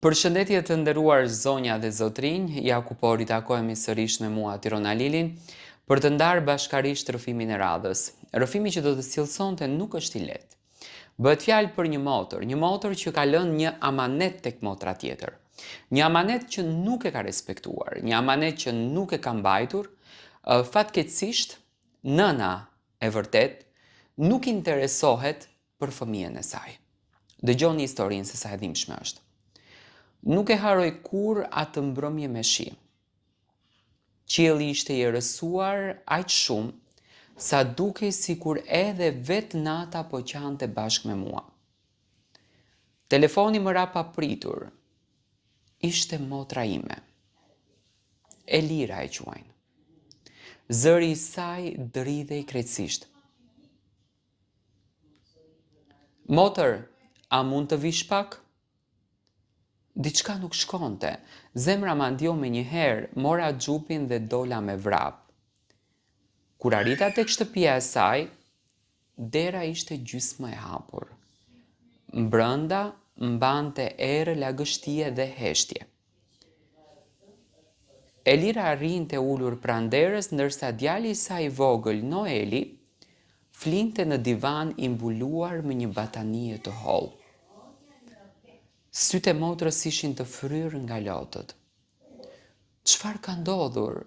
Përshëndetje të nderuar zonja dhe zotrinj, ja ku po ritakojemi sërish me mua Tirona Lilin për të ndarë bashkarisht rrëfimin e radhës. Rrëfimi që do të sjellë sonte nuk është i lehtë. Bëhet fjalë për një motor që ka lënë një amanet tek motra tjetër. Një amanet që nuk e ka respektuar, një amanet që nuk e ka mbajtur, fatkeqësisht nëna e vërtet nuk interesohet për fëmijën e saj. Dëgjoni historinë se sa e dhimbshme është. Nuk e haroj kur atë mbrëmje me shi. Qielli ishte i errësuar aq shumë sa dukej sikur edhe vetë nata po qante bashkë me mua. Telefoni më ra pa pritur. Ishte motra ime. Elira e quajnë. Zëri i saj dridhej krejtësisht. Motër, a mund të vish pak? Diçka nuk shkonte. Zemra ma ndjo me njëherë, mora xhupin dhe dola me vrap. Kur arrita tek shtëpia e saj, dera ishte gjysmë e hapur. Mbrënda mbante erë lagështie dhe heshtje. Elira rrinte ulur pranë derës, ndërsa djali i saj i vogël, Noeli, flinte në divan i mbuluar me një batanie të hollë. Sytë e motrës ishin të fryrë nga lotët. Çfarë ka ndodhur?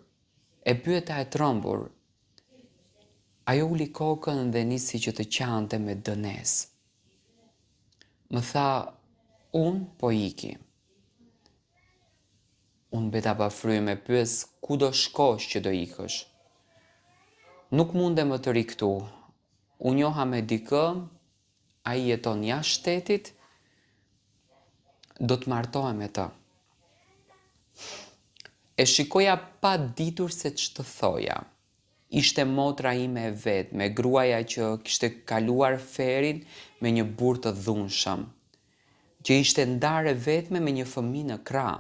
E pyeta e trombur. Ajo uli kokën dhe nisi që të qante me dënesë. Më tha, unë po iki. Unë beta pa frymë e pyes ku do shkosh që do ikësh. Nuk munde më të ri këtu. Unë njoha me dikë, ai jeton jashtë shtetit, do të martohem me të. E shikoja pa ditur se ç'të thoja. Ishte motra ime e vetë, me gruaja që kishte kaluar ferin me një burr të dhunshëm, që ishte ndarë vetme me një fëmijë në krah.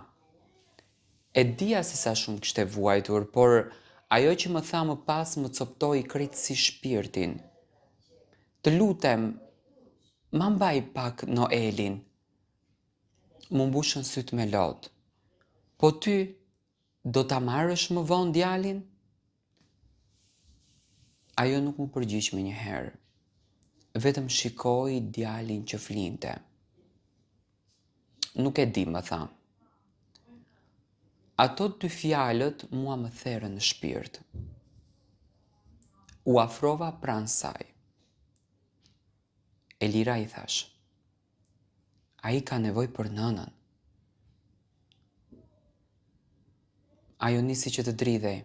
E dija se sa shumë kishte vuajtur, por ajo që më tha më pas më coptoi krejtësi shpirtin. Të lutem, ma mbaj pak Noelin. Më mbushën sytë me lotë. Po ty, do ta marrësh më vonë djalin? Ajo nuk më përgjigj me njëherë. Vetëm shikoi djalin që flinte. Nuk e di, më tha. Ato dy fjalët mua më therrën në shpirt. U afrova pranë saj. Elira, i thash. Ai ka nevojë për nënën. Ajo nisi që të dridhej.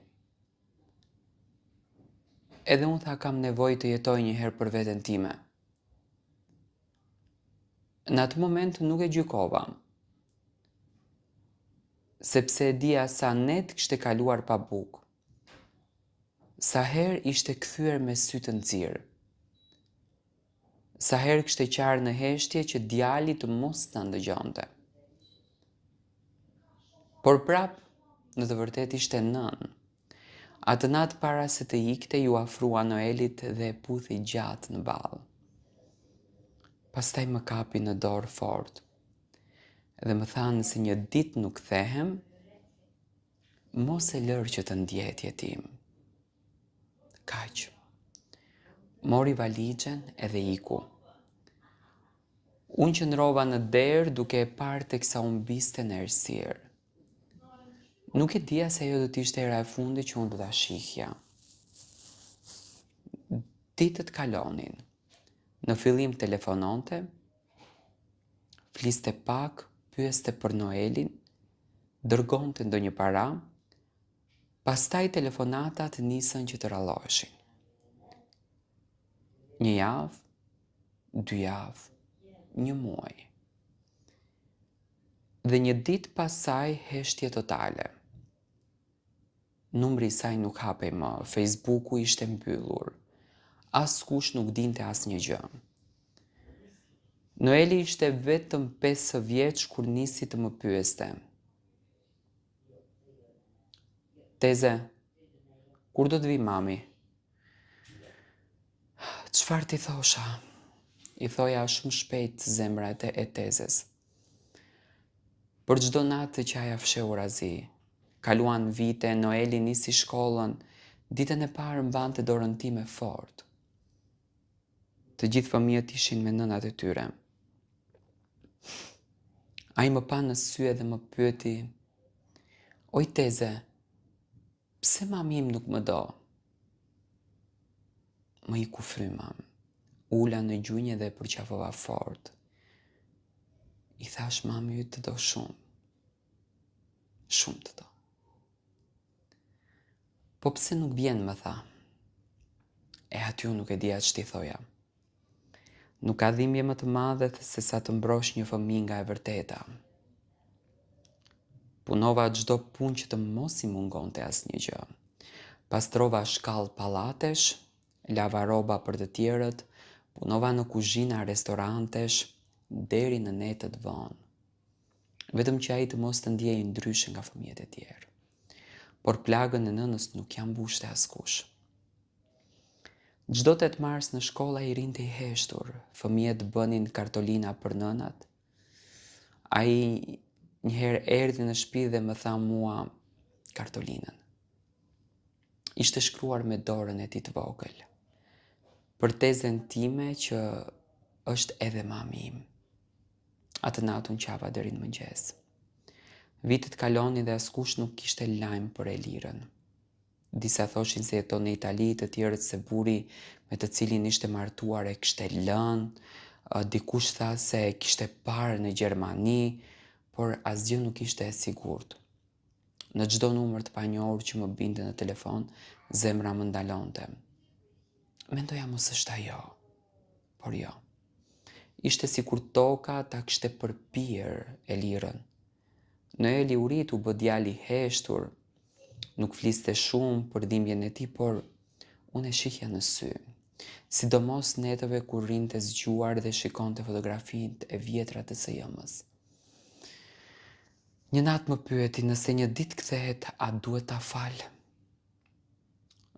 Edhe unë tha kam nevojë të jetoj një herë për veten time. Në atë moment nuk e gjykova. Sepse e dija sa net kishte kaluar pa bukë. Sa herë ishte kthyer me sy të nxirr. Sa herë kishte qarë në heshtje që djali të mos ta ndëgjonte. Por prap, në të vërtetë ishte nën. Atë natë para se të ikte ju afrua Noelit dhe e puthi gjatë në ballë. Pastaj më kapi në dorë fort dhe më thanë se një ditë nuk kthehem, mos e lër që të ndjehet jetim. Kaq. Mori valixhen edhe iku. Unë qëndrova në derë duke e parë teksa u mbiste në errësirë. Nuk e dija se ajo do të ishte hera e fundit që unë do ta shihja. Ditët kalonin. Në fillim telefononte, fliste pak, pyeste për Noelin, dërgonte ndonjë para, pastaj telefonatat nisën që të ralloheshin. Një javë, 2 javë, 1 muaj. Dhe një ditë pas saj heshtje totale. Numri i saj nuk hapej më, Facebooku ishte mbyllur. Askush nuk dinte asnjë gjë. Noeli ishte vetëm 5 vjeç kur nisi të më pyeste. Teze, kur do të vi mami? Çfarë ti thosha? I thoja shumë shpejt zemrat e tezes. Për çdo natë të qaja fsheu razi. Kaluan vite, Noeli nisi shkollën, ditën e parë mbante dorën time fort. Të gjithë fëmijët ishin me nënat e tyre. Ai më pa në sy dhe më pyeti: "Oj teze, pse mami im nuk më do?" Më iku fryma, ula në gjunjë dhe përqafova fort. I thash: "Mami yt të do shumë, shumë të do." "Po pse nuk vjen?" më tha. E aty unë nuk e dija ç'ti thoja. Nuk ka dhimbje më të madhe se sa të mbrosh një fëmijë nga e vërteta. Punova çdo punë që të mos i mungonte asnjë gjë. Pastrova shkallë pallatesh, lava rroba për të tjerët, punova në kuzhina restorantesh deri në netët vonë. Vetëm që ai të mos të ndjej ndryshe nga fëmijët e tjerë. Por plagën e nënës nuk ja mbushte askush. Çdo 8 mars në shkolla i rinte i heshtur, fëmijët bënin kartolina për nënat. Ai njëherë erdhi në shtëpi dhe më tha mua kartolinën. Ishte shkruar me dorën e tij të vogël. Për tezen time që është edhe mami im. Atë natë unë qava deri në mëngjes. Vitet kalonin dhe askush nuk kishte lajm për Elirën. Disa thoshin se jeton në Itali, të tjerët se burri me të cilin ishte martuar e kishte lënë, dikush tha se e kishte parë në Gjermani, por asgjë nuk ishte e sigurt. Në çdo numër të panjohur që më binte në telefon, zemra më ndalonte. Mendoja mos është ajo, por jo. Ishte sikur toka ta kishte përpir Elirën. Noeli u rit, u bë djalë i heshtur, nuk fliste shumë për dhimbjen e tij, por unë e shihja në sy. Sidomos netëve kur rinte zgjuar dhe shikonte fotografitë e vjetra të SJ-mës. Një natë më pyeti nëse një ditë kthehet, a duhet ta fal?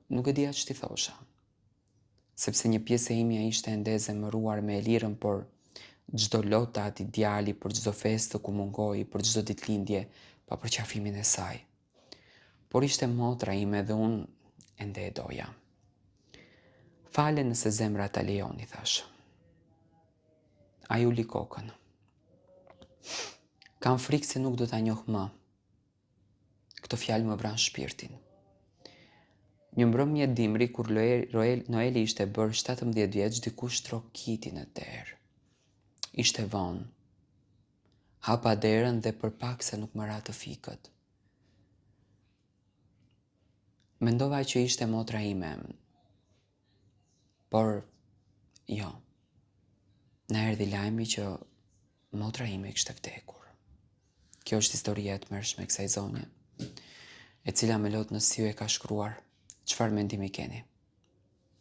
Nuk e dija ç'ti thosha. Sepse një pjesë e imja ishte ende e zemëruar me Elirën, por çdo lota ati djali për çdo festë ku mungoi, për çdo ditëlindje, pa përqafimin e saj. Por ishte motra ime dhe unë ende e doja. Fale nëse zemra ta lejon, i thash. Ai uli kokën. Kam frikë se nuk do ta njoh më. Këto fjalë më vran shpirtin. Një mbrëmje dimri kur Noeli ishte bërë 17 vjeç, dikush trokiti në derë. Ishte vonë. Hapa derën dhe për pak se nuk më ra të fikët. Mendova që ishte motra ime, por jo. Na erdhi lajmi që motra ime kishte vdekur. Kjo është historia e tmerrshme e kësaj zonje, e cila me lot në sy e ka shkruar. Çfarë mendimi keni?